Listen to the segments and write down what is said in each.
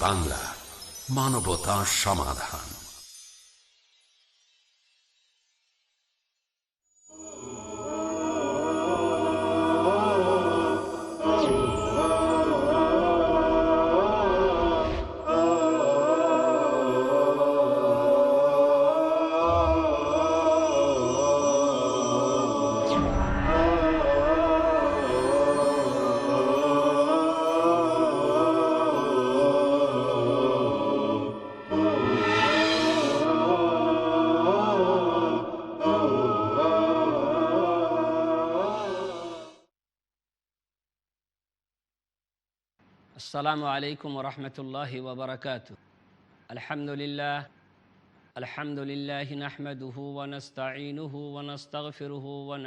বাংলা, মানবতা সমাধান। আসসালামু আলাইকুম ওরহমতুল্লাহি ওবরকাতুহ। আলহামদুলিল্লাহ আলহামদুলিল্লাহি নাহমাদুহু ওয়া নাস্তাঈনুহু ওয়া নাস্তাগফিরুহু ওয়া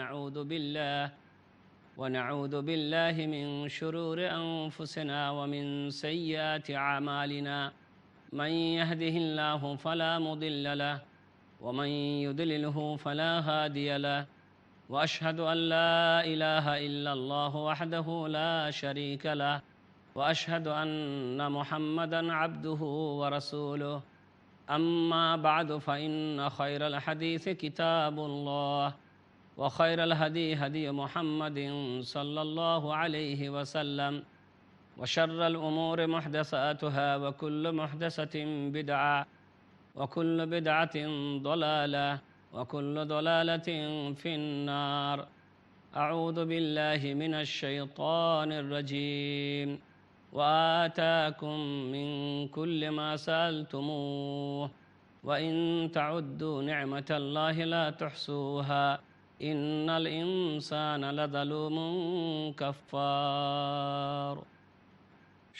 নাউযু বিল্লাহি মিন শুরুরি আনফুসিনা ওয়া মিন সাইয়্যাতি আমালিনা। মান ইয়াহদিহিল্লাহু ফালা মুদিল্লা লাহু ওয়া মান ইউদ্লিলহু ফালা হাদিয়া লাহু। ওয়া আশহাদু আল লা ইলাহা ইল্লাল্লাহু ওয়াহদাহু লা শারীকা লাহু وأشهد أن محمدا عبده ورسوله أما بعد فإن خير الحديث كتاب الله وخير الهدي هدي محمد صلى الله عليه وسلم وشر الأمور محدثاتها وكل محدثة بدعة وكل بدعة ضلالة وكل ضلالة في النار. أعوذ بالله من الشيطان الرجيم. وآتاكم من كل ما سألتموه وإن تعدوا نعمة الله لا تحصوها إن الإنسان لظلوم كفار.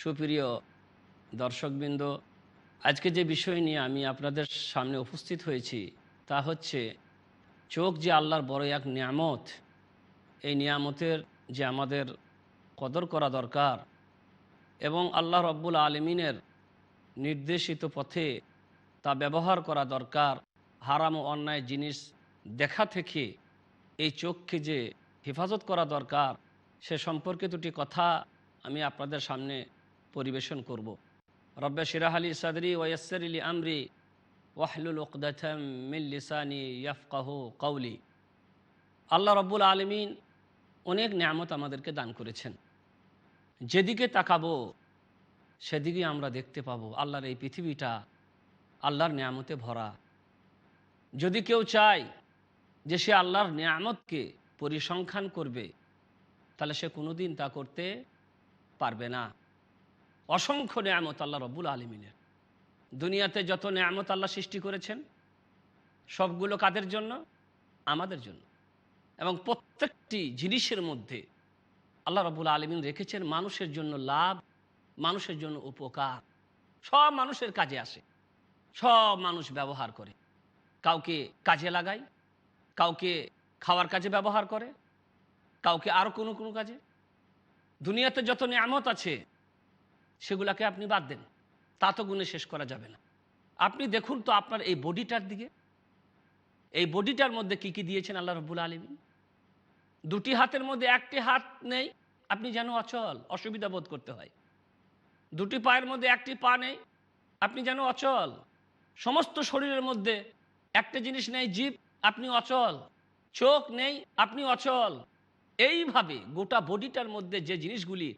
সুপ্রিয় দর্শকবৃন্দ, আজকে যে বিষয় নিয়ে আমি আপনাদের সামনে উপস্থিত হয়েছি তা হচ্ছে চোখ যে আল্লাহর বড় এক নিয়ামত, এই নিয়ামতের যে আমাদের কদর করা দরকার এবং আল্লাহ রব্বুল আলমিনের নির্দেশিত পথে তা ব্যবহার করা দরকার। হারাম ও অন্যায় জিনিস দেখা থেকে এই চোখকে যে হেফাজত করা দরকার সে সম্পর্কে দুটি কথা আমি আপনাদের সামনে পরিবেশন করব। রব্বে শিরাহ লি সাদরি ওয়া ইয়াসসির লি আমরি ওয়াহলুল উকদাতাম মিন লিসানি ইয়াফকাহু কওলি। আল্লাহ রব্বুল আলমিন অনেক নিয়ামত আমাদেরকে দান করেছেন। যেদিকে তাকাবো সেদিকে আমরা দেখতে পাবো আল্লাহর এই পৃথিবীটা আল্লাহর নিয়ামতে ভরা। যদি কেউ চায় যে সে আল্লাহর নিয়ামতকে পরিসংখ্যান করবে তাহলে সে কোনোদিন তা করতে পারবে না। অসংখ্য নিয়ামত আল্লাহ রব্বুল আলমিনের। দুনিয়াতে যত নিয়ামত আল্লাহ সৃষ্টি করেছেন সবগুলো কাদের জন্য? আমাদের জন্য। এবং প্রত্যেকটি জিনিসের মধ্যে আল্লাহ রাব্বুল আলামিন রেখেছেন মানুষের জন্য লাভ, মানুষের জন্য উপকার। সব মানুষের কাজে আসে, সব মানুষ ব্যবহার করে। কাউকে কাজে লাগায়, কাউকে খাওয়ার কাজে ব্যবহার করে, কাউকে আরও কোনো কোনো কাজে। দুনিয়াতে যত নিয়ামত আছে সেগুলোকে আপনি বাদ দেন, তা তো গুণে শেষ করা যাবে না। আপনি দেখুন তো আপনার এই বডিটার দিকে, এই বডিটার মধ্যে কি কি দিয়েছেন আল্লাহ রাব্বুল আলামিন। দুটি হাতের মধ্যে একটি হাত নেই, আপনি যেন অচল, অসুবিধা বোধ করতে হয়। দুটি পায়ের মধ্যে একটি পা নেই, আপনি যেন অচল। সমস্ত শরীরের মধ্যে একটা জিনিস নেই, জিভ, আপনি অচল। চোখ নেই, আপনি অচল। এইভাবে গোটা বডিটার মধ্যে যে জিনিসগুলি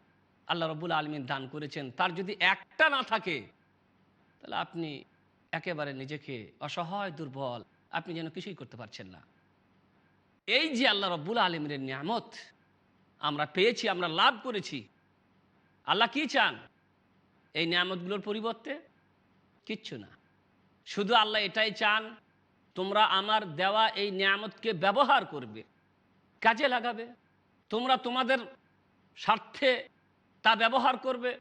আল্লাহ রাব্বুল আলামিন দান করেছেন তার যদি একটা না থাকে তাহলে আপনি একেবারে নিজেকে অসহায়, দুর্বল, আপনি যেন কিছুই করতে পারছেন না। এই যে আল্লাহ রাব্বুল আলামিনের নিয়ামত আমরা পেয়েছি, আমরা লাভ করেছি, আল্লাহ কি চান এই নিয়ামতগুলোর পরিবর্তে? কিচ্ছু না। শুধু আল্লাহ এটাই চান তোমরা আমার দেওয়া এই নিয়ামতকে ব্যবহার করবে, কাজে লাগাবে, তোমরা তোমাদের স্বার্থে তা ব্যবহার করবে,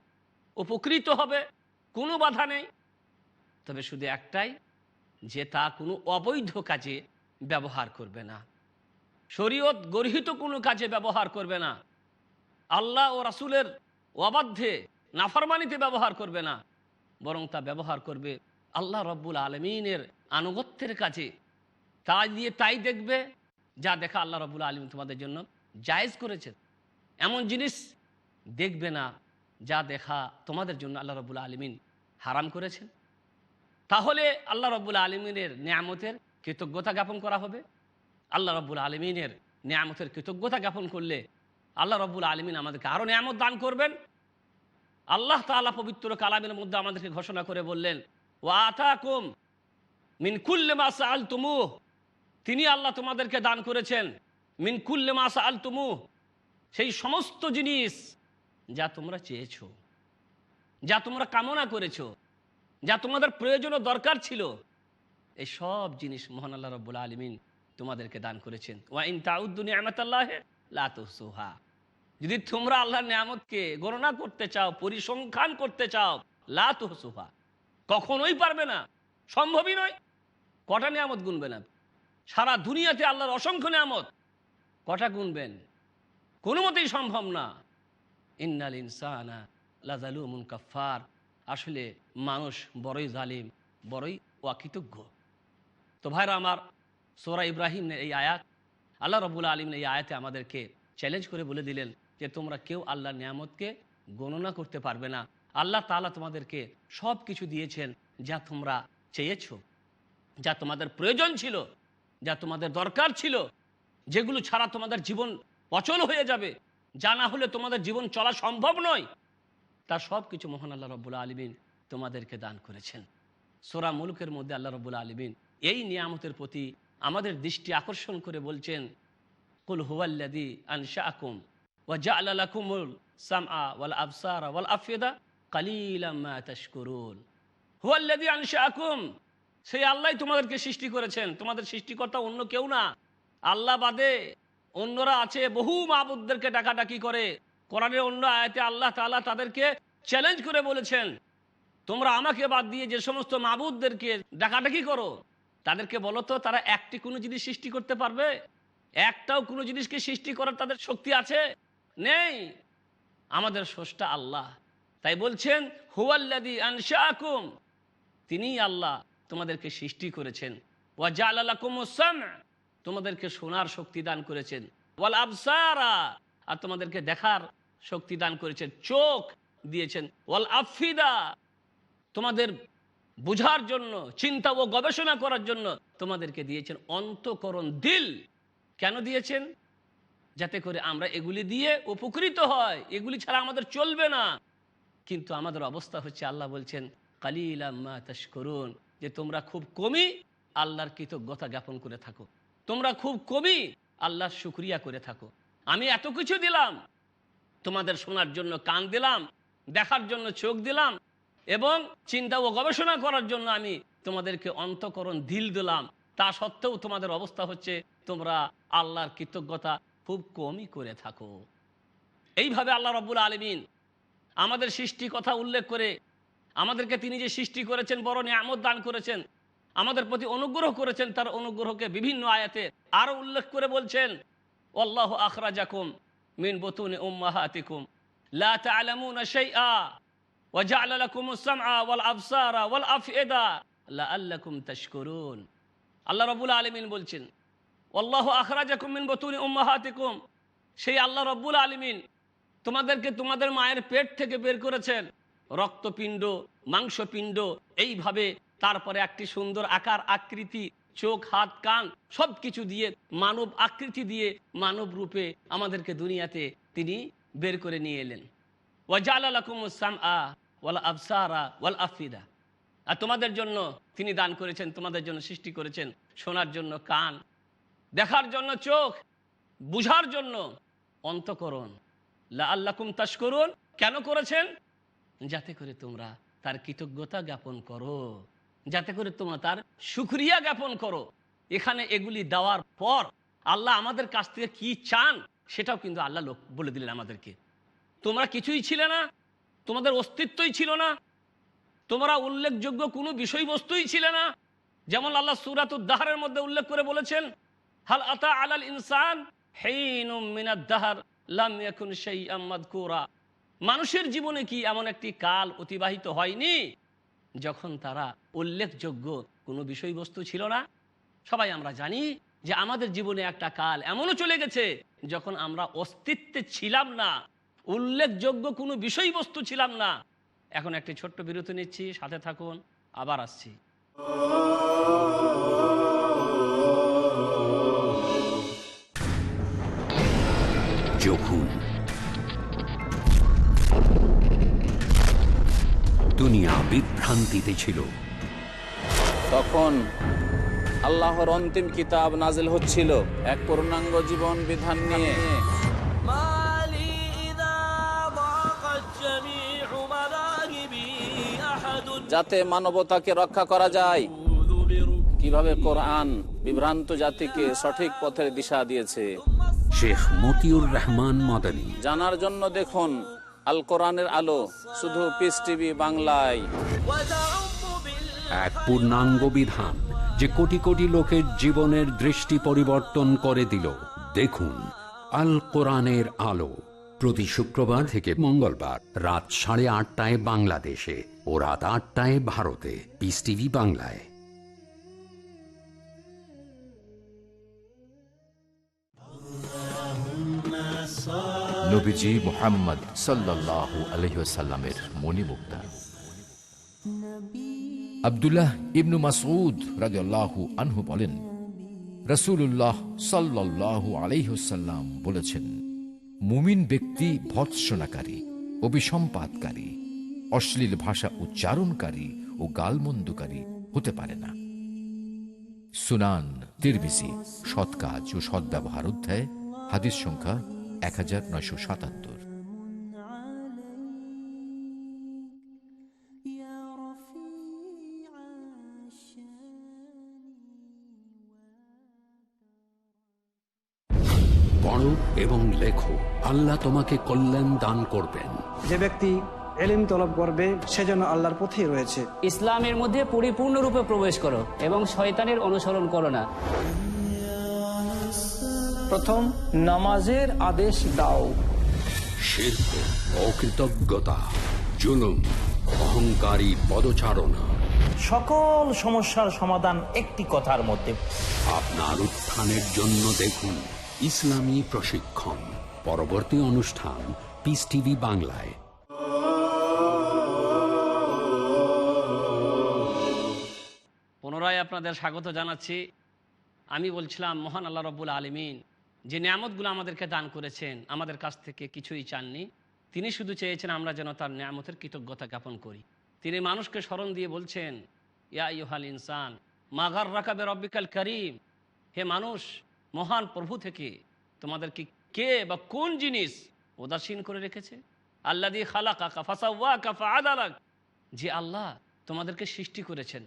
উপকৃত হবে, কোনো বাধা নেই। তবে শুধু একটাই, যে তা কোনো অবৈধ কাজে ব্যবহার করবে না, শরীয়ত গর্হিত কোনো কাজে ব্যবহার করবে না, আল্লাহ ও রাসূলের অবাধ্যে নাফরমানিতে ব্যবহার করবে না, বরং তা ব্যবহার করবে আল্লাহ রব্বুল আলমিনের আনুগত্যের কাজে। তাই দেখবে যা দেখা আল্লাহ রব্বুল আলমিন তোমাদের জন্য জায়েজ করেছেন। এমন জিনিস দেখবে না যা দেখা তোমাদের জন্য আল্লাহ রব্বুল আলমিন হারাম করেছেন। তাহলে আল্লাহ রাব্বুল আলামিনের নিয়ামতের কৃতজ্ঞতা জ্ঞাপন করা হবে। আল্লাহ রাব্বুল আলামিনের নিয়ামতের কৃতজ্ঞতা জ্ঞাপন করলে আল্লাহ রাব্বুল আলামিন আমাদেরকে আরও নিয়ামত দান করবেন। আল্লাহ তাআলা পবিত্র কালামের মধ্যে আমাদেরকে ঘোষণা করে বললেন, ওয়া আতাকুম মিন কুল্লি মা সাআলতুমুহ, তিনি আল্লাহ তোমাদেরকে দান করেছেন মিন কুল্লি মা সাআলতুমুহ, সেই সমস্ত জিনিস যা তোমরা চেয়েছো, যা তোমরা কামনা করেছো, যা তোমাদের প্রয়োজন ও দরকার ছিল, এই সব জিনিস মহান আল্লাহ রাব্বুল আলামিন তোমাদেরকে দান করেছেন। ওয়া ইন তাউদ্দু নি'মাতাল্লাহি লা তুহসুহা, যদি তোমরা আল্লাহর নিয়ামতকে গণনা করতে চাও, পরিসংখ্যান করতে চাও, লা তুহসুহা, কখনোই পারবে না, সম্ভবই নয়। কটা নিয়ামত গুনবেন আপনি? সারা দুনিয়াতে আল্লাহর অসংখ্য নিয়ামত, কটা গুনবেন? কোনো মতেই সম্ভব না। ইন্নাল ইনসানা লাযালুমুন কাফফার, আসলে মানুষ বড়ই জালিম, বড়ই অকৃতজ্ঞ। তো ভাইরা আমার, সূরা ইব্রাহিমের এই আয়াত, আল্লাহ রাব্বুল আলামিন এই আয়াতে আমাদেরকে চ্যালেঞ্জ করে বলে দিলেন যে তোমরা কেউ আল্লাহর নিয়ামতকে গণনা করতে পারবে না। আল্লাহ তাআলা তোমাদেরকে সব কিছু দিয়েছেন যা তোমরা চেয়েছো, যা তোমাদের প্রয়োজন ছিল, যা তোমাদের দরকার ছিল, যেগুলো ছাড়া তোমাদের জীবন অচল হয়ে যাবে, যা না হলে তোমাদের জীবন চলা সম্ভব নয়, তা সব কিছু মহান আল্লাহ রাব্বুল আলামিন তোমাদেরকে দান করেছেন। সূরা মুলকের মধ্যে আল্লাহ রাব্বুল আলামিন এই নিয়ামতের প্রতি আমাদের দৃষ্টি আকর্ষণ করে বলছেন, কুল হুয়াল্লাযী আনশাআকুম ওয়া জাআলা লাকুমুল সামআ ওয়াল আবসারা ওয়াল আফইদা কালিলাম মা তাশকুরুন। হুয়াল্লাযী আনশাআকুম, সেই আল্লাহই তোমাদেরকে সৃষ্টি করেছেন, তোমাদের সৃষ্টিকর্তা অন্য কেউ না। আল্লাহ বাদে অন্যরা আছে, বহু মাবুদদেরকে ডাকাডাকি করে। কোরআনের অন্য আয়াতে আল্লাহ তাআলা তাদেরকে চ্যালেঞ্জ করে বলেছেন, তোমরা আমাকে বাদ দিয়ে যে সমস্ত মাবুদদেরকে ডাকাডাকি করো, তাদেরকে বলো তো তারা একটি কোনো জিনিস সৃষ্টি করতে পারবে? একটাও কোনো জিনিসকে সৃষ্টি করার তাদের শক্তি আছে? নেই। আমাদের স্রষ্টা আল্লাহ, তাই বলছেন হুয়াল্লাযী আনশাআকুম, তিনিই আল্লাহ তোমাদেরকে সৃষ্টি করেছেন। ওয়া জাআলা লাকুমুস সাম'a, তোমাদেরকে শোনার শক্তি দান করেছেন। ওয়াল আবসারা, আর তোমাদেরকে দেখার শক্তি দান করেছেন, চোখ দিয়েছেন। ওয়াল আফিদা, তোমাদের বুঝার জন্য, চিন্তা ও গবেষণা করার জন্য তোমাদেরকে দিয়েছেন অন্তঃকরণ, দিল। কেন দিয়েছেন? যাতে করে আমরা এগুলি দিয়ে উপকৃত হয়, এগুলি ছাড়া আমাদের চলবে না। কিন্তু আমাদের অবস্থা হচ্ছে, আল্লাহ বলছেন কালিলাম মা তাশকুরুন, যে তোমরা খুব কমই আল্লাহর কৃতজ্ঞতা জ্ঞাপন করে থাকো, তোমরা খুব কমই আল্লাহর শুকরিয়া করে থাকো। আমি এত কিছু দিলাম, তোমাদের শোনার জন্য কান দিলাম, দেখার জন্য চোখ দিলাম, এবং চিন্তা ও গবেষণা করার জন্য আমি তোমাদেরকে অন্তঃকরণ দিল দিলাম, তা সত্ত্বেও তোমাদের অবস্থা হচ্ছে তোমরা আল্লাহর কৃতজ্ঞতা খুব কমই করে থাকো। এইভাবে আল্লাহ রাব্বুল আলামিন আমাদের সৃষ্টি কথা উল্লেখ করে আমাদেরকে তিনি যে সৃষ্টি করেছেন, বড় নিয়ামত দান করেছেন, আমাদের প্রতি অনুগ্রহ করেছেন, তার অনুগ্রহকে বিভিন্ন আয়াতে আরো উল্লেখ করে বলছেন, আল্লাহু আখরাজাকুম মিন বুতুনি উম্মাহাতিকুম লা তা'লামুনা শাইআ ওয়া জা'আলা লাকুমুস সামআ ওয়াল আবসারা ওয়াল আফইদা লাআল্লাকুম তাশকুরুন। আল্লাহ রাব্বুল আলামিন বলছেন, আল্লাহু আখরাজাকুম মিন বুতুনি উম্মাহাতিকুম, সেই আল্লাহ রাব্বুল আলামিন তোমাদেরকে তোমাদের মায়ের পেট থেকে বের করেছেন, রক্তপিণ্ড, মাংসপিণ্ড, এইভাবে তারপরে একটি সুন্দর আকার আকৃতি, চোখ, হাত, কান সব কিছু দিয়ে, মানব আকৃতি দিয়ে, মানব রূপে আমাদেরকে দুনিয়াতে তিনি বের করে নিয়ে এলেন। ওয়া জাআলা লাকুমুস সামআ ওয়াল আবসারা ওয়াল আফিদা, আর তোমাদের জন্য তিনি দান করেছেন, তোমাদের জন্য সৃষ্টি করেছেন শোনার জন্য কান, দেখার জন্য চোখ, বুঝার জন্য অন্তঃকরণ। লাআল্লাকুম তাশকুরুন, কেন করেছেন? যাতে করে তোমরা তার কৃতজ্ঞতা জ্ঞাপন করো, যাতে করে তোমরা তার শুকরিয়া জ্ঞাপন করো। এখানে এগুলি দেওয়ার পর আল্লাহ আমাদের কাছ থেকে কি চান সেটাও কিন্তু আল্লাহ বলে দিলেন আমাদেরকে। তোমরা কিছুই ছিলে না, তোমাদের অস্তিত্বই ছিল না, তোমরা উল্লেখযোগ্য কোনো বিষয়বস্তুই ছিলে না। যেমন আল্লাহ সূরাতুদ দাহরের মধ্যে উল্লেখ করে বলেছেন, হাল আতা আলাল ইনসান হিনুম মিনাদ দাহর লাম ইয়াকুন শাইআম মাযকুরা, মানুষের জীবনে কি এমন একটি কাল অতিবাহিত হয়নি যখন তারা উল্লেখযোগ্য কোনো বিষয়বস্তু ছিল না? সবাই আমরা জানি যে আমাদের জীবনে একটা কাল এমনও চলে গেছে যখন আমরা অস্তিত্বে ছিলাম না, উল্লেখযোগ্য কোনো বিষয়বস্তু ছিলাম না। এখন একটি ছোট্ট বিরতি নিচ্ছি, সাথে থাকুন, আবার আসছি। যখন দুনিয়া বিভ্রান্তিতে ছিল, তখন আল্লাহর অন্তিম কিতাব নাজিল হচ্ছিল এক পূর্ণাঙ্গ জীবন বিধান নিয়ে। যাতে মানবতাকে রক্ষা করা যায়, কিভাবে কোরআন বিভ্রান্ত জাতিকে সঠিক পথের দিশা দিয়েছে। শেখ মতিউর রহমান মাদানী। জানার জন্য দেখুন আল কোরআনের আলো, শুধু পিস টিভি বাংলায়। এক পূর্ণাঙ্গ বিধান যে কোটি কোটি লোকের জীবনের দৃষ্টি পরিবর্তন করে দিল। দেখুন আল কোরআনের আলো, প্রতি শুক্রবার থেকে মঙ্গলবার রাত 8:30 বাংলাদেশে ও রাত 8টায় ভারতে, পিস টিভি বাংলায়। নবীজি মুহাম্মদ সাল্লাল্লাহু আলাইহি ওয়াসাল্লামের মণিমুক্তা। আব্দুল্লাহ ইবনু মাসউদ রাদিয়াল্লাহু আনহু বলেন, রাসূলুল্লাহ সাল্লাল্লাহু আলাইহি ওয়াসাল্লাম বলেছেন, মুমিন ব্যক্তি ভর্ৎসনাকারী, অভিসম্পাতকারী, অশ্লীল ভাষা উচ্চারণকারী ও গালমন্দকারী হতে পারে না। সুনান তিরমিজি, সৎ কাজ ও সদ্ব্যবহার অধ্যায়, হাদিস সংখ্যা 1977। পড়ো এবং লেখো, আল্লাহ তোমাকে কল্যাণ দান করবেন। যে ব্যক্তি ইলম তলব করবে সে যেন আল্লাহর পথেই রয়েছে। ইসলামের মধ্যে পরিপূর্ণরূপে প্রবেশ করো এবং শয়তানের অনুসরণ করো না। প্রথম নামাজের আদেশ দাও। শিরক, অকৃতজ্ঞতা, জুলুম, অহংকারী পদচারণা, সকল সমস্যার সমাধান একটি কথার মধ্যে। আপনার উত্থানের জন্য দেখুন ইসলামী প্রশিক্ষণ। পরবর্তী অনুষ্ঠান পিস টিভি বাংলায়। পুনরায় আপনাদের স্বাগত জানাচ্ছি। আমি বলছিলাম, মহান আল্লাহ রব্বুল আলামিন যে নিয়ামতগুলো আমাদেরকে দান করেছেন, আমাদের কাছ থেকে কিছুই চাননি। তিনি শুধু চেয়েছেন আমরা যেন তার নিয়ামতের কৃতজ্ঞতা জ্ঞাপন করি। তিনি মানুষকে স্মরণ দিয়ে বলছেন, ইয়া আইয়ুহাল ইনসান মা গাররাকা বিরাব্বিকাল কারীম, হে মানুষ, মহান প্রভু থেকে তোমাদেরকে কে বা কোন জিনিস উদাসীন করে রেখেছে? আল্লাযী খালাকাকা ফাসাওয়াকা ফাআদালাক, যে আল্লাহ তোমাদেরকে সৃষ্টি করেছেন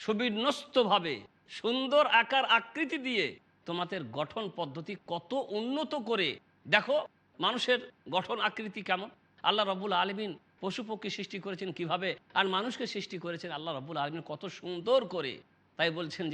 সুবিন্যস্তভাবে, সুন্দর আকার আকৃতি দিয়ে, তোমাদের গঠন পদ্ধতি কত উন্নত করে। দেখো মানুষের গঠন আকৃতি কেমন। আল্লাহ রাব্বুল আলামিন পশু পক্ষী সৃষ্টি করেছেন কিভাবে, আর মানুষকে সৃষ্টি করেছেন আল্লাহ রাব্বুল আলামিন কত সুন্দর করে। তাই বলছেন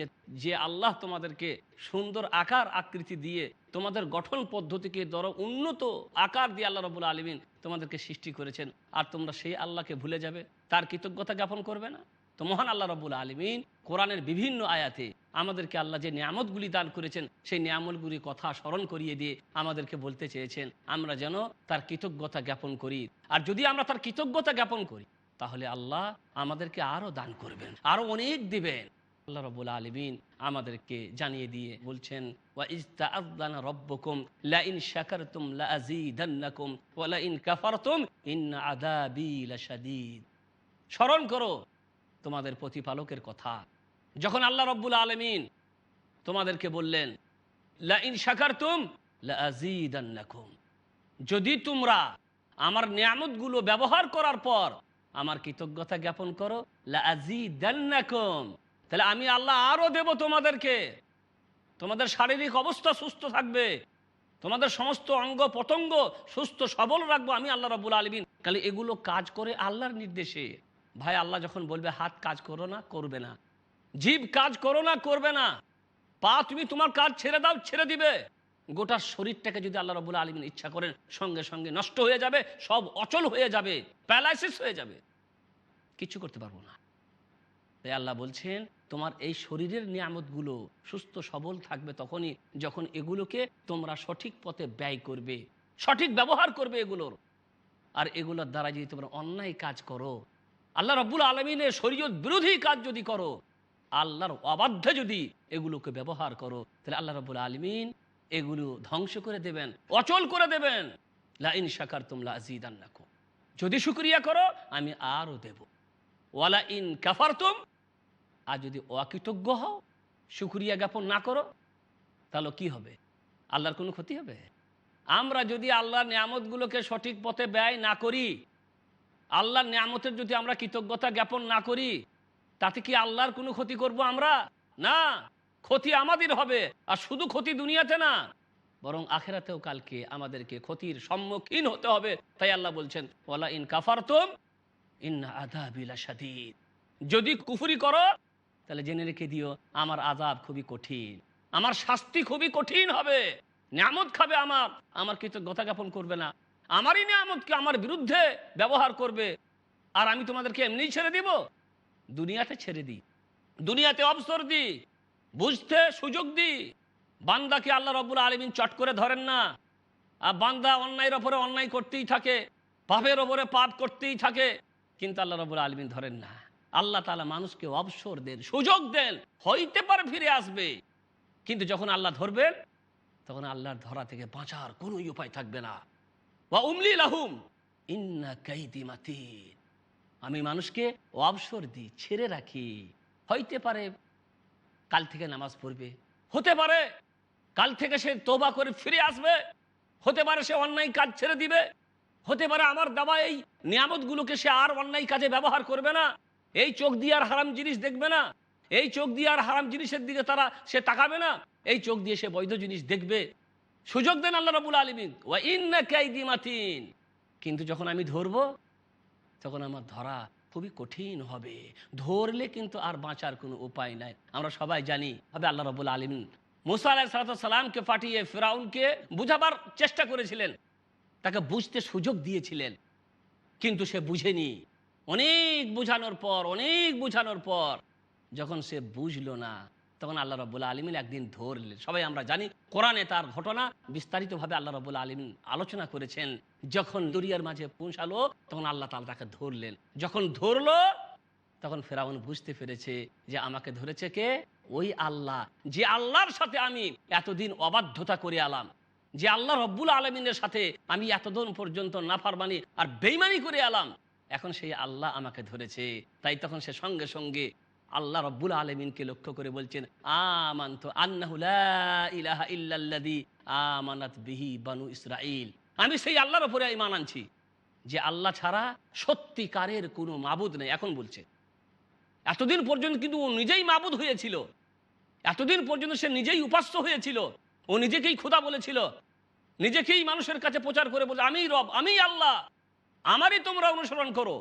যে আল্লাহ তোমাদেরকে সুন্দর আকার আকৃতি দিয়ে, তোমাদের গঠন পদ্ধতিকে ধরো উন্নত আকার দিয়ে আল্লাহ রাব্বুল আলামিন তোমাদেরকে সৃষ্টি করেছেন, আর তোমরা সেই আল্লাহকে ভুলে যাবে, তার কৃতজ্ঞতা জ্ঞাপন করবে না। তো মহান আল্লাহ রাব্বুল আলামিন কোরআনের বিভিন্ন আয়াতে আমাদেরকে আল্লাহ যে নিয়ামতগুলি দান করেছেন সেই নিয়ামতগুলির কথা স্মরণ করিয়ে দিয়ে আমাদেরকে বলতে চেয়েছেন আমরা যেন তার কৃতজ্ঞতা জ্ঞাপন করি। আর যদি আমরা তার কৃতজ্ঞতা জ্ঞাপন করি তাহলে আল্লাহ আমাদেরকে আরও দান করবেন, আরও অনেক দিবেন। আল্লাহ রাব্বুল আলামিন আমাদেরকে জানিয়ে দিয়ে বলছেন, ওয়া ইজ তাআযানা রাব্বুকুম লা ইন শাকারতুম লা আযীদান্নাকুম ওয়া লা ইন কাফারতুম ইন্না আযাবী লাশাদীদ। স্মরণ করো তোমাদের প্রতিপালকের কথা, যখন আল্লাহ রাব্বুল আলামিন তোমাদেরকে বললেন লা ইন শাকারতুম লা আযীদান্নাকুম, যদি তোমরা আমার নিয়ামতগুলো ব্যবহার করার পর আমার কৃতজ্ঞতা জ্ঞাপন করো, লা আযীদান্নাকুম, তাহলে আমি আল্লাহ আরো দেব তোমাদেরকে। তোমাদের শারীরিক অবস্থা সুস্থ থাকবে, তোমাদের সমস্ত অঙ্গ প্রত্যঙ্গ সুস্থ সবল রাখবো আমি আল্লাহ রাব্বুল আলামিন। তাহলে এগুলো কাজ করে আল্লাহর নির্দেশে। ভাই আল্লাহ যখন বলবে হাত কাজ করো না, করবে না, জিভ কাজ করো না, করবে না, পা তুমি তোমার কাজ ছেড়ে দাও, ছেড়ে দিবে, গোটা শরীরটাকে যদি আল্লাহ রাব্বুল আলামিন ইচ্ছা করেন সঙ্গে সঙ্গে নষ্ট হয়ে যাবে, সব অচল হয়ে যাবে, প্যারালাইসিস হয়ে যাবে, কিছু করতে পারবো না। তাই আল্লাহ বলছেন তোমার এই শরীরের নিয়ামতগুলো সুস্থ সবল থাকবে তখনই যখন এগুলোকে তোমরা সঠিক পথে ব্যয় করবে, সঠিক ব্যবহার করবে এগুলোর। আর এগুলোর দ্বারা যদি তোমরা অন্যায় কাজ করো আল্লাহ রাব্বুল আলামিনের শরীয়ত বিরোধী কাজ যদি করো, আল্লাহর অবাধ্যে যদি এগুলোকে ব্যবহার করো, তাহলে আল্লাহ রাব্বুল আলামিন এগুলো ধ্বংস করে দেবেন, অচল করে দেবেন। লা ইন শাকারতুম লা আযীদান্নাকুম, যদি শুকরিয়া করো আমি আরও দেব। ওয়ালা ইন কাফারতুম, আর যদি অকৃতজ্ঞ হও, শুকরিয়া জ্ঞাপন না করো, তাহলে কি হবে? আল্লাহর কোনো ক্ষতি হবে? আমরা যদি আল্লাহর নিয়ামতগুলোকে সঠিক পথে ব্যয় না করি, আল্লাহর নিয়ামতের যদি আমরা কৃতজ্ঞতা জ্ঞাপন না করি, তাতে কি আল্লাহর কোনো ক্ষতি করব আমরা? না, ক্ষতি আমাদের হবে। আর শুধু ক্ষতি দুনিয়াতে না, বরং আখিরাতেও কালকে আমাদেরকে ক্ষতির সম্মুখীন হতে হবে। তাই আল্লাহ বলছেন ওয়ালা ইন কাফারতুম ইন্না আযাবি লাশাদীদ, যদি কুফরি করো তাহলে জেনে রেখে দিও আমার আযাব খুবই কঠিন, আমার শাস্তি খুবই কঠিন হবে। নিয়ামত খাবে আমার কৃতজ্ঞতা জ্ঞাপন করবে না, আমারই নিয়ামতকে আমার বিরুদ্ধে ব্যবহার করবে, আর আমি তোমাদেরকে এমনিই ছেড়ে দিব? দুনিয়াতে ছেড়ে দিই, দুনিয়াতে অবসর দিই, বুঝতে সুযোগ দিই। বান্দাকে আল্লাহ রাব্বুল আলামিন চট করে ধরেন না। আর বান্দা অন্যায়ের ওপরে অন্যায় করতেই থাকে, পাপের ওপরে পাপ করতেই থাকে, কিন্তু আল্লাহ রাব্বুল আলামিন ধরেন না। আল্লাহ তাআলা মানুষকে অবসর দেন, সুযোগ দেন, হইতে পারে ফিরে আসবে। কিন্তু যখন আল্লাহ ধরবেন, তখন আল্লাহর ধরা থেকে বাঁচার কোনো উপায় থাকবে না। ওয়া উমলি লাহুম ইন্না কাইদি মাতিন, আমি মানুষকে অবসর দিই, ছেড়ে রাখি। হইতে পারে কাল থেকে নামাজ পড়বে, হতে পারে কাল থেকে সে তওবা করে ফিরে আসবে, হতে পারে সে অন্যায় কাজ ছেড়ে দিবে, হতে পারে আমার দেওয়া এই নিয়ামতগুলোকে সে আর অন্যায় কাজে ব্যবহার করবে না, এই চোখ দিয়ে আর হারাম জিনিস দেখবে না, এই চোখ দিয়ে আর হারাম জিনিসের দিকে সে তাকাবে না, এই চোখ দিয়ে সে বৈধ জিনিস দেখবে। সুযোগ দেন আল্লাহ রাব্বুল আলামিন। ওয়া ইন্না কাইদি মাতিন, কিন্তু যখন আমি ধরবো, তখন আমার ধরা খুবই কঠিন হবে। ধরলে কিন্তু আর বাঁচার কোনো উপায় নাই। আমরা সবাই জানি হবে আল্লাহ রাব্বুল আলামিন মুসা আলাইহিস সালামকে পাঠিয়ে ফিরাউনকে বুঝাবার চেষ্টা করেছিলেন, তাকে বুঝতে সুযোগ দিয়েছিলেন, কিন্তু সে বুঝেনি। অনেক বুঝানোর পর যখন সে বুঝলো না, তখন আল্লাহ রাব্বুল আলামিন একদিন ধরলেন। সবাই আমরা জানি, কোরআনে তার ঘটনা বিস্তারিতভাবে আল্লাহ রাব্বুল আলামিন আলোচনা করেছেন। যখন দরিয়ার মাঝে পৌঁছালো, তখন আল্লাহ তাআলা তাকে ধরলেন। যখন ধরলো, তখন ফেরাউন বুঝতে পেরেছে যে আমাকে ধরেছে কে? ওই আল্লাহ, যে আল্লাহর সাথে আমি এতদিন অবাধ্যতা করে এলাম, যে আল্লাহ রাব্বুল আলামিনের সাথে আমি এতদিন পর্যন্ত নাফরমানি আর বেঈমানি করে এলাম, এখন সেই আল্লাহ আমাকে ধরেছে। তাই তখন সে সঙ্গে সঙ্গে আল্লাহ রাব্বুল আলামিনকে লক্ষ্য করে বলছেন আমানতু আন্নাহু লা ইলাহা ইল্লাল্লাযী আমানাত বিহি বানু ইসরাঈল, আমি সেই আল্লাহর উপরে ঈমান আনছি যে আল্লাহ ছাড়া সত্যিকারের কোনো মাবুদ নেই। এখন বলছে, এতদিন পর্যন্ত কিন্তু ও নিজেই মাবুদ হয়েছিল, এতদিন পর্যন্ত সে নিজেই উপাস্য হয়েছিল, ও নিজেকেই খোদা বলেছিল, নিজেকেই মানুষের কাছে প্রচার করে বলে আমি রব, আমি আল্লাহ, আমারই তোমরা অনুসরণ করো।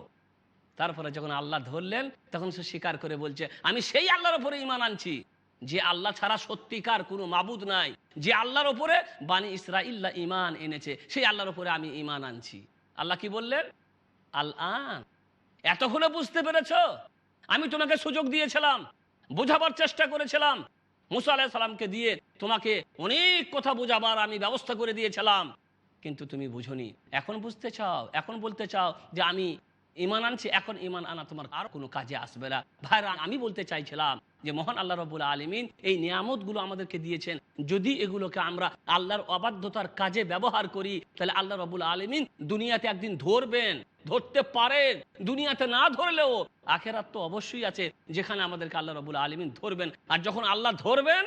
তারপরে যখন আল্লাহ ধরলেন, তখন সে স্বীকার করে বলছে আমি সেই আল্লাহর উপরে ঈমান আনছি যে আল্লাহ ছাড়া সত্যিকার কোনো মাবুদ নাই, যে আল্লাহর উপরে বানি ইসরাঈল ঈমান এনেছে, সেই আল্লাহর উপরে আমি ঈমান আনছি। আল্লাহ কি বললেন? আল-আন, এতক্ষণে বুঝতে পেরেছো? আমি তোমাকে সুযোগ দিয়েছিলাম, বোঝাবার চেষ্টা করেছিলাম, মুসা আলাইহিস সালামকে দিয়ে তোমাকে অনেক কথা বোঝাবার আমি ব্যবস্থা করে দিয়েছিলাম, কিন্তু তুমি বুঝোনি। এখন বুঝতে চাও, এখন বলতে চাও যে আমি ঈমান আনছি, এখন ঈমান আনা তোমার আর কোনো কাজে আসবে না। ভাইরা, আমি বলতে চাইছিলাম যে মহান আল্লাহ রাব্বুল আলামিন এই নিয়ামতগুলো আমাদেরকে দিয়েছেন, যদি এগুলোকে আমরা আল্লাহর অবাধ্যতার কাজে ব্যবহার করি, তাহলে আল্লাহ রাব্বুল আলামিন দুনিয়াতে একদিন ধরবেন, ধরতে পারেন। দুনিয়াতে না ধরলেও আখিরাত তো অবশ্যই আছে, যেখানে আমাদেরকে আল্লাহ রাব্বুল আলামিন ধরবেন। আর যখন আল্লাহ ধরবেন,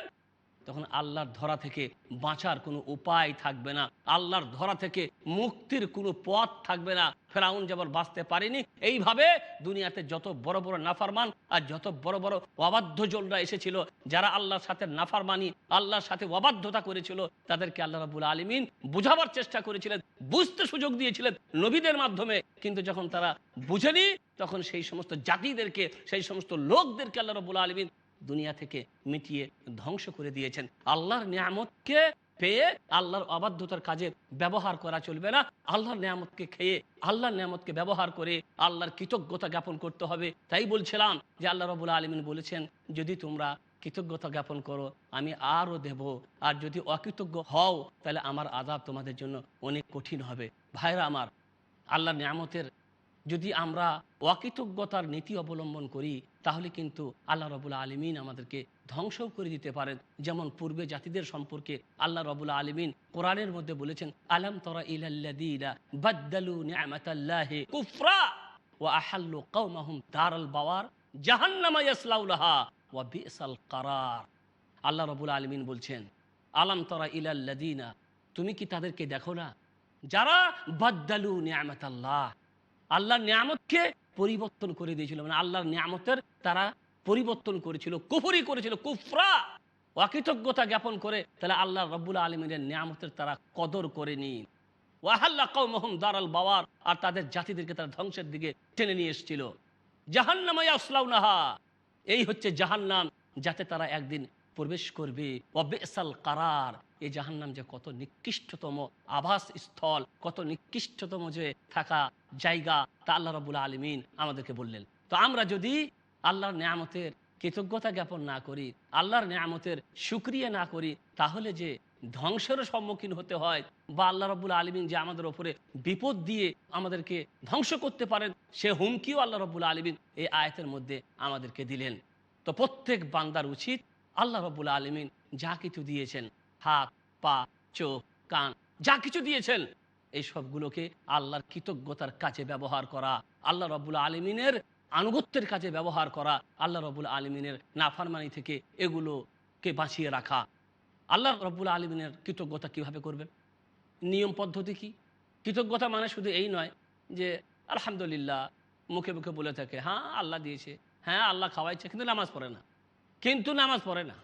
তখন আল্লাহর ধরা থেকে বাঁচার কোনো উপায় থাকবে না, আল্লাহর ধরা থেকে মুক্তির কোনো পথ থাকবে না। ফেরাউন যেমন বাঁচতে পারেনি, এইভাবে দুনিয়াতে যত বড় বড় নাফরমান আর যত বড় বড় অবাধ্যজনরা এসেছিল, যারা আল্লাহর সাথে নাফরমানি, আল্লাহর সাথে অবাধ্যতা করেছিল, তাদেরকে আল্লাহ রাব্বুল আলামিন বুঝাবার চেষ্টা করেছিলেন, বুঝতে সুযোগ দিয়েছিলেন নবীদের মাধ্যমে। কিন্তু যখন তারা বুঝেনি, তখন সেই সমস্ত জাতিদেরকে, সেই সমস্ত লোকদেরকে আল্লাহ রাব্বুল আলামিন দুনিয়া থেকে মিটিয়ে ধ্বংস করে দিয়েছেন। আল্লাহর নিয়ামতকে পেয়ে আল্লাহর অবাধ্যতার কাজে ব্যবহার করা চলবে না। আল্লাহর নিয়ামতকে খেয়ে, আল্লাহর নিয়ামতকে ব্যবহার করে আল্লাহর কৃতজ্ঞতা জ্ঞাপন করতে হবে। তাই বলছিলাম যে আল্লাহ রাব্বুল আলামিন বলেছেন, যদি তোমরা কৃতজ্ঞতা জ্ঞাপন করো আমি আরও দেব, আর যদি অকৃতজ্ঞ হও তাহলে আমার আযাব তোমাদের জন্য অনেক কঠিন হবে। ভাইরা আমার, আল্লাহর নিয়ামতের যদি আমরা অকৃতজ্ঞতার নীতি অবলম্বন করি তাহলে কিন্তু আল্লাহ রাব্বুল আলামিন আমাদেরকে ধ্বংসও করে দিতে পারেন। যেমন পূর্বে জাতিদের সম্পর্কে আল্লাহ রাব্বুল আলামিন কোরআনের মধ্যে বলেছেন, আলাম তারা ইলাল্লাযীনা বাদদালু নি'মাতাল্লাহি কুফরা ওয়া আহাল্লু কওমাহুম দারাল বাওয়ার জাহান্নামা ইয়াসলাউলাহা ওয়া বিসাল কারার। আল্লাহ রাব্বুল আলামিন বলছেন, আলাম তারা ইলাল্লাযীনা, তুমি কি তাদেরকে দেখো না যারা বাদদালু নি'মাতাল্লাহ, আল্লাহর নিয়ামতকে পরিবর্তন করে দিয়েছিল, মানে আল্লাহর নিয়ামতের তারা পরিবর্তন করেছিল, কুফরি করেছিল, কুফরা অকৃতজ্ঞতা জ্ঞাপন করে, তাহলে আল্লাহ রাব্বুল আলামিনের নিয়ামতের তারা কদর করেনি। ওয়াহাল্লা কওমহুম দারাল বাওয়ার, আর তাদের জাতিদেরকে তারা ধ্বংসের দিকে টেনে নিয়ে এসেছিল। জাহান্নামা ইয়াসলাউনাহা, এই হচ্ছে জাহান্নাম যাতে তারা একদিন প্রবেশ করবে। ওয়াবিসাল কারার, এই জাহান্নাম যে কত নিকৃষ্টতম আবাস স্থল, কত নিকৃষ্টতম যে থাকা জায়গা, তা আল্লাহ রাব্বুল আলামিন আমাদেরকে বললেন। তো আমরা যদি আল্লাহর নিয়ামতের কৃতজ্ঞতা জ্ঞাপন না করি, আল্লাহর নিয়ামতের শুকরিয়া না করি, তাহলে যে ধ্বংসের সম্মুখীন হতে হয়, বা আল্লাহ রাব্বুল আলামিন যে আমাদের ওপরে বিপদ দিয়ে আমাদেরকে ধ্বংস করতে পারেন, সে হুমকিও আল্লাহ রাব্বুল আলামিন এই আয়াতের মধ্যে আমাদেরকে দিলেন। তো প্রত্যেক বান্দার উচিত আল্লাহ রাব্বুল আলামিন যা কিছু দিয়েছেন, হাত, পা, চোখ, কান, যা কিছু দিয়েছেন, এই সবগুলোকে আল্লাহর কৃতজ্ঞতার কাজে ব্যবহার করা, আল্লাহ রাব্বুল আলামিনের আনুগত্যের কাজে ব্যবহার করা, আল্লাহ রাব্বুল আলামিনের নাফরমানি থেকে এগুলোকে বাঁচিয়ে রাখা। আল্লাহ রাব্বুল আলামিনের কৃতজ্ঞতা কিভাবে করবেন, নিয়ম পদ্ধতি কি? কৃতজ্ঞতা মানে শুধু এই নয় যে আলহামদুলিল্লাহ মুখে মুখে বলে থাকে, হ্যাঁ আল্লাহ দিয়েছে, হ্যাঁ আল্লাহ খাওয়াইছে, কিন্তু নামাজ পড়ে না,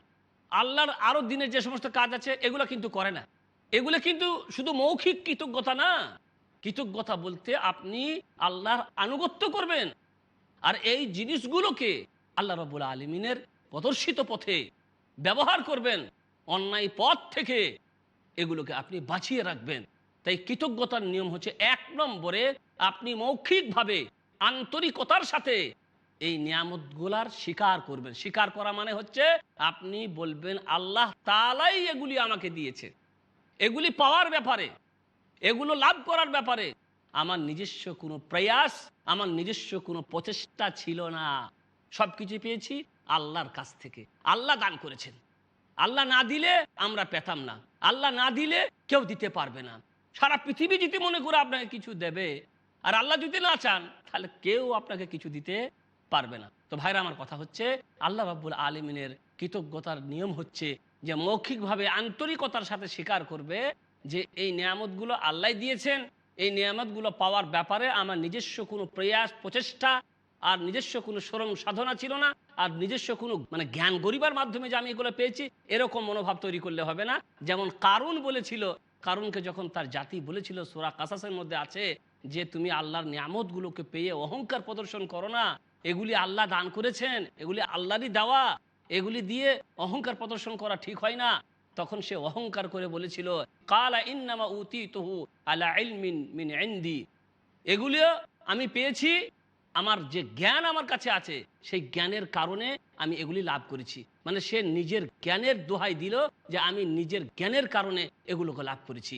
আল্লাহর আরো দিনের যে সমস্ত কাজ আছে এগুলো কিন্তু করে না। এগুলো কিন্তু শুধু মৌখিক কৃতজ্ঞতা না। কৃতজ্ঞতা বলতে আপনি আল্লাহর আনুগত্য করবেন, আর এই জিনিসগুলোকে আল্লাহ রাব্বুল আলামিনের প্রদর্শিত পথে ব্যবহার করবেন, অন্যায় পথ থেকে এগুলোকে আপনি বাঁচিয়ে রাখবেন। তাই কৃতজ্ঞতার নিয়ম হচ্ছে, এক নম্বরে আপনি মৌখিকভাবে আন্তরিকতার সাথে এই নিয়ামতগুলার স্বীকার করবেন। স্বীকার করা মানে হচ্ছে আপনি বলবেন আল্লাহ তাআলাই এগুলি আমাকে দিয়েছে, এগুলি পাওয়ার ব্যাপারে, এগুলো লাভ করার ব্যাপারে আমার নিজস্ব কোনো প্রয়াস, আমার নিজস্ব কোনো প্রচেষ্টা ছিল না, সব কিছু পেয়েছি আল্লাহর কাছ থেকে। আল্লাহ দান করেছেন, আল্লাহ না দিলে আমরা পেতাম না, আল্লাহ না দিলে কেউ দিতে পারবে না। সারা পৃথিবী যদি মনে করে আপনাকে কিছু দেবে, আর আল্লাহ যদি না চান, তাহলে কেউ আপনাকে কিছু দিতে পারবে না। তো ভাইরা, আমার কথা হচ্ছে আল্লাহ রাব্বুল আলামিনের কৃতজ্ঞতার নিয়ম হচ্ছে যে মৌখিকভাবে আন্তরিকতার সাথে স্বীকার করবে যে এই নিয়ামতগুলো আল্লাহ দিয়েছেন, এই নিয়ামতগুলো পাওয়ার ব্যাপারে আমার নিজস্ব কোনো প্রয়াস, প্রচেষ্টা আর নিজস্ব কোনো শ্রম সাধনা ছিল না, আর নিজস্ব কোনো মানে জ্ঞান গরিবার মাধ্যমে যে আমি এগুলো পেয়েছি, এরকম মনোভাব তৈরি করলে হবে না। যেমন কারুন বলেছিল, কারুনকে যখন তার জাতি বলেছিল, সূরা কাসাসের মধ্যে আছে যে তুমি আল্লাহর নিয়ামতগুলোকে পেয়ে অহংকার প্রদর্শন করো না, এগুলি আল্লাহ দান করেছেন, এগুলি আল্লাহরই দেওয়া, এগুলি দিয়ে অহংকার প্রদর্শন করা ঠিক হয় না। তখন সে অহংকার করে বলেছিল, কালা ইন্নামা উতীতুহু আলা ইলমিন মিন ইনদি, এগুলিও আমি পেয়েছি, আমার যে জ্ঞান আমার কাছে আছে সেই জ্ঞানের কারণে আমি এগুলি লাভ করেছি। মানে সে নিজের জ্ঞানের দোহাই দিল যে আমি নিজের জ্ঞানের কারণে এগুলোকে লাভ করেছি।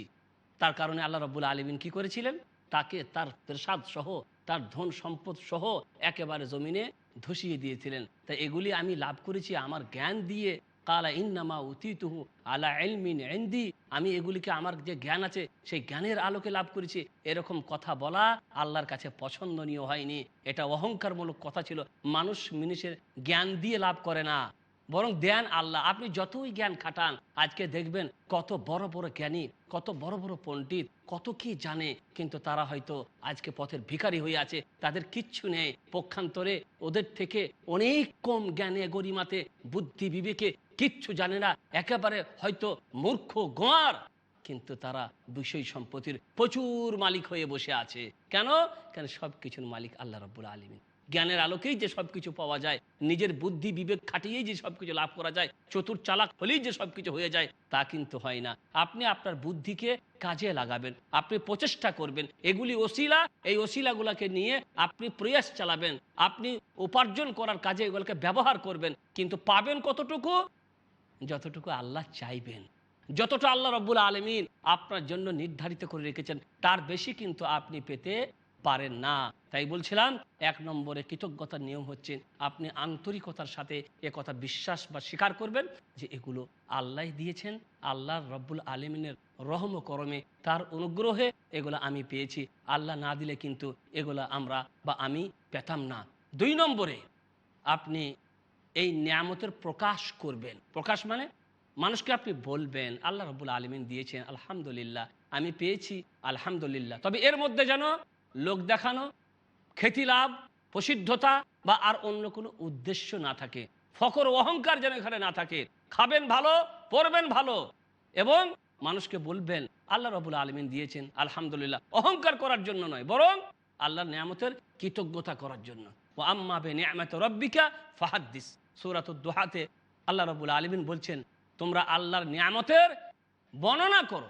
তার কারণে আল্লাহ রাব্বুল আলামিন কি করেছিলেন, তাকে তার প্রসাদ সহ, তার ধন সম্পদ সহ একেবারে জমিনে ধসিয়ে দিয়েছিলেন। তাই এগুলি আমি লাভ করেছি আমার জ্ঞান দিয়ে। কালা ইন্নামা উতীতুহু আলা ইলমিন ইনদি, আমি এগুলিকে আমার যে জ্ঞান আছে সেই জ্ঞানের আলোকে লাভ করেছি। এরকম কথা বলা আল্লাহর কাছে পছন্দনীয় হয়নি, এটা অহংকারমূলক কথা ছিল। মানুষ জিনিসের জ্ঞান দিয়ে লাভ করে না, বরং দেন আল্লাহ। আপনি যতই জ্ঞান খাটান, আজকে দেখবেন কত বড় বড় জ্ঞানী, কত বড় বড় পণ্ডিত, কত কি জানে, কিন্তু তারা হয়তো আজকে পথের ভিখারি হয়ে আছে, তাদের কিচ্ছু নেই। পক্ষান্তরে ওদের থেকে অনেক কম জ্ঞানে গরিমাতে বুদ্ধি বিবেকে কিচ্ছু জানে না, একেবারে হয়তো মূর্খ গোয়ার, কিন্তু তারা বিষয় সম্পত্তির প্রচুর মালিক হয়ে বসে আছে। কেন? সব কিছুর মালিক আল্লাহ রাব্বুল আলামিন। জ্ঞানের আলোকেই যে সব কিছু পাওয়া যায়, নিজের বুদ্ধি বিবেক খাটিয়েই যে সব কিছু লাভ করা যায়, চতুর চালাক হলেই যে সব কিছু হয়ে যায়, তা কিন্তু হয় না। আপনি আপনার বুদ্ধিকে কাজে লাগাবেন, আপনি প্রচেষ্টা করবেন, এগুলি ওসিলা, এই ওসিলাগুলোকে নিয়ে আপনি প্রয়াস চালাবেন, আপনি উপার্জন করার কাজে এগুলোকে ব্যবহার করবেন। কিন্তু পাবেন কতটুকু? যতটুকু আল্লাহ চাইবেন, যতটা আল্লাহ রাব্বুল আলামিন আপনার জন্য নির্ধারিত করে রেখেছেন, তার বেশি কিন্তু আপনি পেতে পারেন না। তাই বলছিলাম 1 নম্বরে কৃতজ্ঞতার নিয়ম হচ্ছে আপনি আন্তরিকতার সাথে এ কথা বিশ্বাস বা স্বীকার করবেন যে এগুলো আল্লাহ দিয়েছেন, আল্লাহ রব্বুল আলমিনের রহম ও করমে, তার অনুগ্রহে এগুলো আমি পেয়েছি। আল্লাহ না দিলে কিন্তু এগুলো আমরা বা আমি পেতাম না। 2 নম্বরে আপনি এই নিয়ামতের প্রকাশ করবেন। প্রকাশ মানে মানুষকে আপনি বলবেন আল্লাহ রব্বুল আলমিন দিয়েছেন, আলহামদুলিল্লাহ, আমি পেয়েছি, আলহামদুলিল্লাহ। তবে এর মধ্যে যেন লোক দেখানো, খ্যাতি লাভ, প্রসিদ্ধতা বা আর অন্য কোনো উদ্দেশ্য না থাকে, ফখর অহংকার যেন এখানে না থাকে। খাবেন ভালো, পরবেন ভালো এবং মানুষকে বলবেন আল্লাহ রব্বুল আলমিন দিয়েছেন, আলহামদুলিল্লাহ, অহংকার করার জন্য নয়, বরং আল্লাহর নিয়ামতের কৃতজ্ঞতা করার জন্য। ও আম্মা বে নিয়ামত রব্বিকা ফাহাদ্দিস, সূরাতুদ দুহাতে আল্লাহ রব্বুল আলমিন বলছেন তোমরা আল্লাহর নিয়ামতের বর্ণনা করো।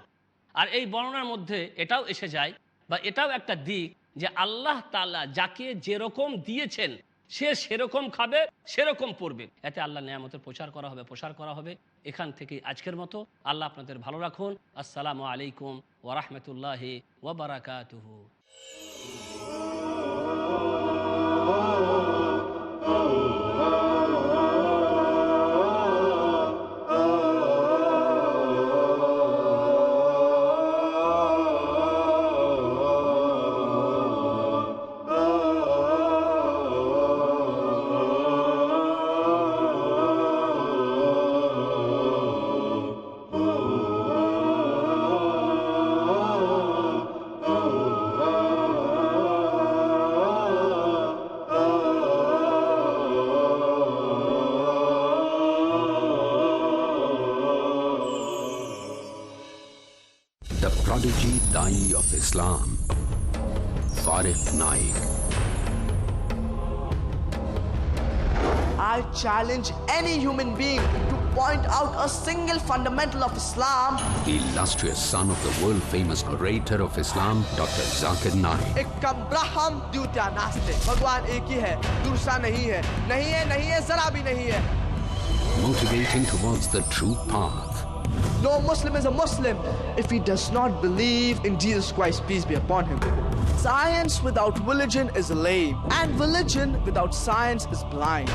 আর এই বর্ণনার মধ্যে এটাও এসে যায় বা এটাও একটা দিক যে আল্লাহ তাআলা যাকে যেরকম দিয়েছেন সে সেরকম খাবে, সেরকম পড়বে। এতে আল্লাহ নিয়ামতের প্রচার করা হবে, প্রসার করা হবে। এখান থেকে আজকের মতো আল্লাহ আপনাদের ভালো রাখুন। আসসালামু আলাইকুম ওয়া রাহমাতুল্লাহি ওয়া বারাকাতুহু। The prodigy Dai of Islam, Farid Naik. I challenge any human being to point out a single fundamental of Islam. The illustrious son of the world-famous orator of Islam, Dr. Zakir Naik. Ekam Braham Dutya Naste. Bhagwan ek hi hai, dursa nahi hai, nahi hai, zara bhi nahi hai. Motivating towards the true path. No Muslim is a Muslim if he does not believe in Jesus Christ, peace be upon him. Science without religion is lame, and religion without science is blind.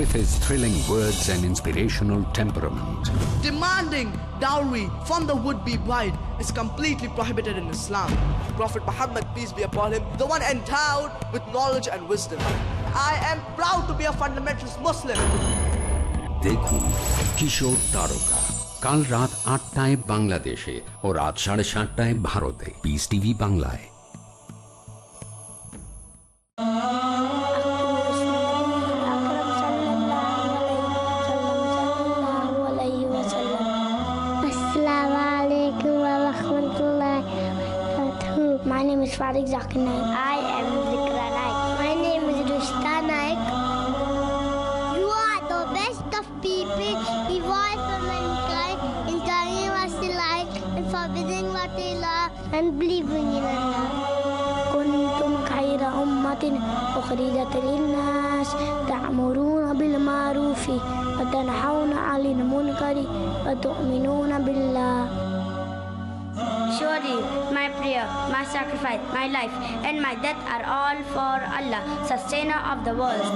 With his thrilling words and inspirational temperament, Demanding dowry from the would-be bride is completely prohibited in Islam. Prophet Muhammad, peace be upon him, the one endowed with knowledge and wisdom. I am proud to be a fundamentalist Muslim. দেখুন কিশোর তারকা কাল রাত 8টায় বাংলাদেশে ও রাত 7:30টায় ভারতে, piece TV বাংলায়। My name is Farid Zakir Naik. I am Zikra Naik. My name is Rushta Naik. You are the best of people, evolved for mankind, in telling what they like, and forbidding what they love, and believing in Allah. كنتم خير أمة أخرجت للناس تأمرون بالمعروف وتنهون عن المنكر وتؤمنون بالله. Surely my prayer, my sacrifice, my life and my death are all for Allah, sustainer of the world.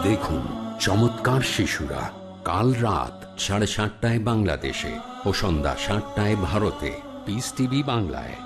দেখুন চমৎকার শিশুরা কাল রাত 7:30টায় বাংলাদেশে ও সন্ধ্যা 7টায় ভারতে, piece TV বাংলায়।